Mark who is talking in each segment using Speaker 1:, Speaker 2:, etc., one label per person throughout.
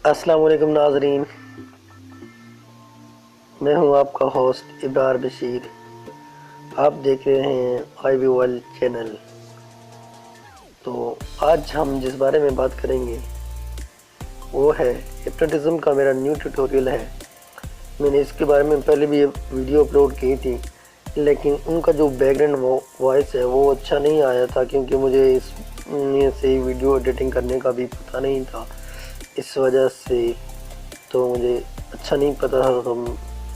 Speaker 1: अस्सलाम वालेकुम नाजरीन, मैं हूं आपका होस्ट इब्रार बशीर। आप देख रहे हैं IB वर्ल्ड चैनल। तो आज हम जिस बारे में बात करेंगे वो है हिप्नोटिज्म का मेरा न्यू ट्यूटोरियल है। मैंने इसके बारे में पहले भी वीडियो अपलोड की थी, लेकिन उनका जो बैकग्राउंड वॉइस है वो अच्छा नहीं आया था, क्योंकि मुझे इसमें से वीडियो एडिटिंग करने का भी पता नहीं था। इस वजह से तो मुझे अच्छा नहीं पता था, तो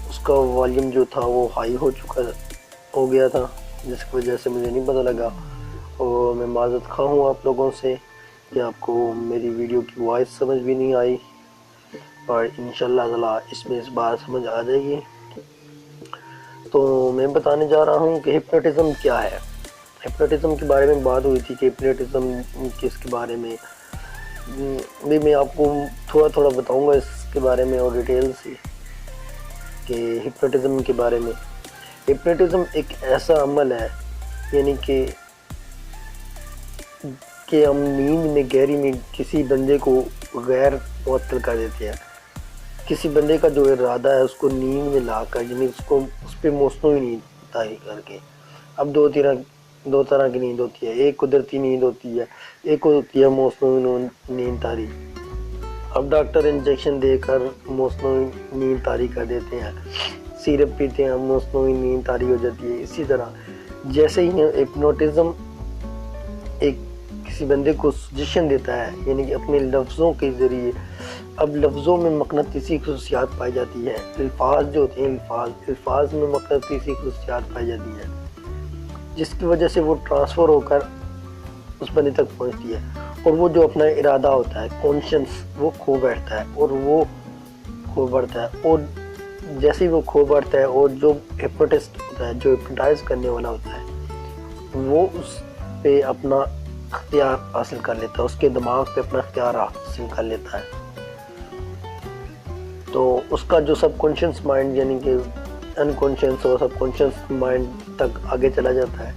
Speaker 1: उसका वॉल्यूम जो था वो हाई हो गया था, जिसकी वजह से मुझे नहीं पता लगा। और मैं माज़रत खा हूँ आप लोगों से कि आपको मेरी वीडियो की वॉइस समझ भी नहीं आई, और इंशाल्लाह ताला इसमें इस बार समझ आ जाएगी। तो मैं बताने जा रहा हूँ कि हिप्नोटिज्म क्या है। हिप्नोटिज्म के बारे में बात हुई थी कि हिप्नोटिज्म किसके बारे में भी मैं आपको थोड़ा थोड़ा बताऊंगा इसके बारे में और डिटेल से कि हिप्नोटिज्म के बारे में। हिप्नोटिज्म एक ऐसा अमल है, यानी कि हम नींद में गहरी में किसी बंदे को गैर मुअत्तल कर देते हैं। किसी बंदे का जो इरादा है उसको नींद में लाकर, यानी उसको उस पर मौसमी नींद तारी करके। अब दो तरह की नींद होती है, एक कुदरती नींद होती है, एक होती है मौसमी नींद तारी। अब डॉक्टर इंजेक्शन देकर मौसमी नींद तारी कर देते हैं, सिरप पीते हैं, मौसमी नींद तारी हो जाती है। इसी तरह जैसे ही हिप्नोटिज्म एक किसी बंदे को सजेशन देता है, यानी कि अपने लफ्ज़ों के ज़रिए। अब लफ्ज़ों में मक़नतीसी ख़ुसूसियात पाई जाती है। अल्फाज जो होते हैं, अल्फाज में मक़नतीसी ख़ुसूसियात पाई जाती है, जिसकी वजह से वो ट्रांसफ़र होकर उस बंदे तक पहुंचती है। और वो जो अपना इरादा होता है, कॉन्शियस, वो खो बैठता है और वो खो बढ़ता है। और जैसे ही वो खो बढ़ता है, और जो हिप्नोटिस्ट होता है, जो हिप्नोटाइज करने वाला होता है, वो उस पे अपना अख्तियार हासिल कर लेता है, उसके दिमाग पे अपना अख्तियार हासिल कर लेता है। तो उसका जो सबकॉन्शियस माइंड, यानी कि अनकॉन्शियस और सबकॉन्शियस माइंड तक आगे चला जाता है,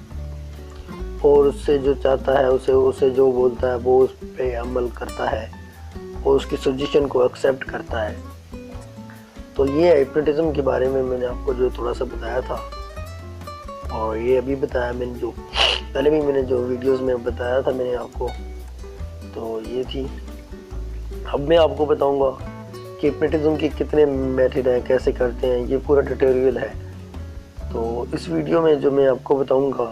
Speaker 1: और उससे जो चाहता है उसे जो बोलता है वो उस पर अमल करता है और उसकी सजेशन को एक्सेप्ट करता है। तो ये है हिप्नोटिज्म के बारे में मैंने आपको जो थोड़ा सा बताया था, और ये अभी बताया मैंने, जो पहले भी मैंने जो वीडियोस में बताया था मैंने आपको, तो ये थी। अब मैं आपको बताऊंगा कि हिप्नोटिज्म के कितने मेथड हैं, कैसे करते हैं, ये पूरा ट्यूटोरियल है। तो इस वीडियो में जो मैं आपको बताऊंगा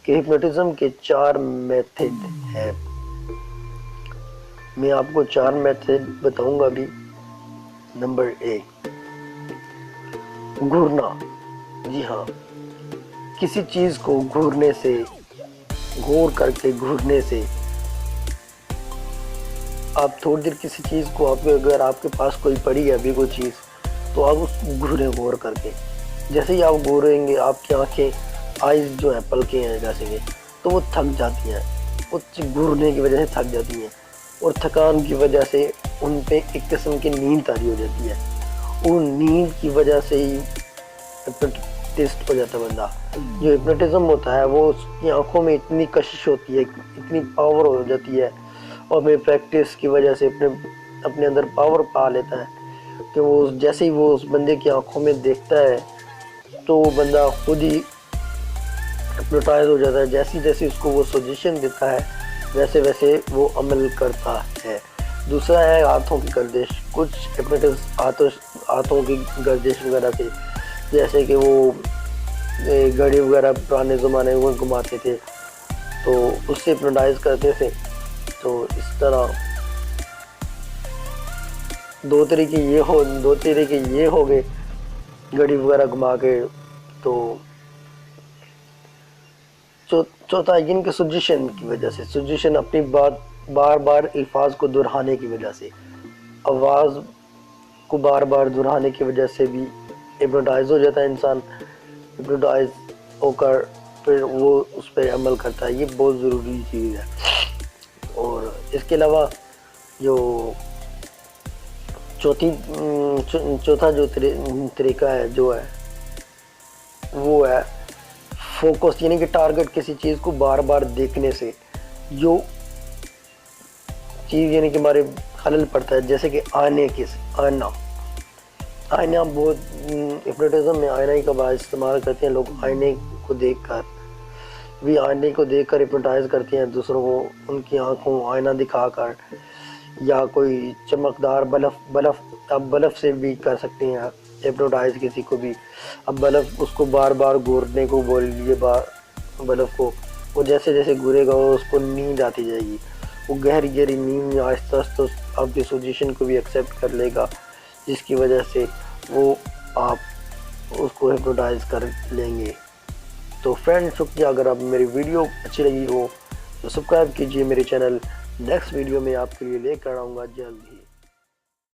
Speaker 1: कि हिप्नोटिज्म के 4 मेथड हैं। मैं आपको 4 मेथड बताऊंगा अभी। नंबर 1, घूरना। जी हाँ, किसी चीज़ को गौर करके घूरने से। आप थोड़ी देर किसी चीज़ को, अगर आपके पास कोई पड़ी है अभी कोई चीज़, तो आप उसको घूरें गौर करके। जैसे ही आप घूरेंगे, आपकी आंखें, आइज़ जो है, पलकें हैं जैसे कि, तो वो थक जाती हैं, वो घूरने की वजह से थक जाती हैं, और थकान की वजह से उन पे एक किस्म की नींद तारी हो जाती है। और नींद की वजह से ही हिप्नोटिस्ट हो जाता है बंदा। जो हिप्नोटिज्म होता है वो उसकी आंखों में इतनी कशिश होती है, इतनी पावर हो जाती है, और अपनी प्रैक्टिस की वजह से अपने अंदर पावर पा लेता है कि वो जैसे ही वो उस बंदे की आंखों में देखता है, तो वो बंदा खुद ही हिप्नोटाइज हो जाता है। जैसे जैसे उसको वो सजेशन देता है, वैसे वैसे वो अमल करता है। दूसरा है हाथों की गर्दिश। कुछ हिप्नोटिस्ट हाथों की गर्दिश वगैरह से, जैसे कि वो घड़ी वगैरह पुराने ज़माने में घुमाते थे, तो उससे हिप्नोटाइज करते थे। तो इस तरह दो तरीके ये हो गए घड़ी वगैरह घुमा के। तो चौथा, जिनके सजेशन की वजह से, सजेशन अपनी बात बार बार अल्फाज को दोहराने की वजह से, आवाज़ को बार बार दोहराने की वजह से भी हिप्नोटाइज हो जाता है इंसान। हिप्नोटाइज होकर फिर वो उस पर अमल करता है। ये बहुत ज़रूरी चीज़ है। और इसके अलावा जो चौथा जो तरीका है जो है वो है फोकस, यानी कि टारगेट, किसी चीज़ को बार बार देखने से। जो चीज़ यानी कि हमारे خلل پڑتا ہے، جیسے کہ آئینہ بہت ہپنوٹزم میں آئینہ کا بڑا استعمال کرتے ہیں لوگ، آئینے کو دیکھ کر ہپنوٹائز کرتے ہیں دوسروں کو، ان کی آنکھوں آئینہ دکھا کر، یا کوئی چمکدار بلف سے بھی کر سکتے ہیں ہپنوٹائز کسی کو بھی۔ اب بلف اس کو بار بار گھورنے کو بول لیے بلف کو، وہ جیسے جیسے گھورے گا اس کو نیند آتی جائے گی، وہ گہری گہری نیند آہستہ آہستہ آپ کی سجیشن کو بھی ایکسیپٹ کر لے گا، جس کی وجہ سے وہ آپ اس کو ہپنوٹائز کر لیں گے۔ تو فرینڈ شکریہ، اگر آپ میری ویڈیو اچھی لگی ہو تو سبسکرائب کیجئے میرے چینل، نیکسٹ ویڈیو میں آپ کے لیے لے کر آؤں گا جلد ہی۔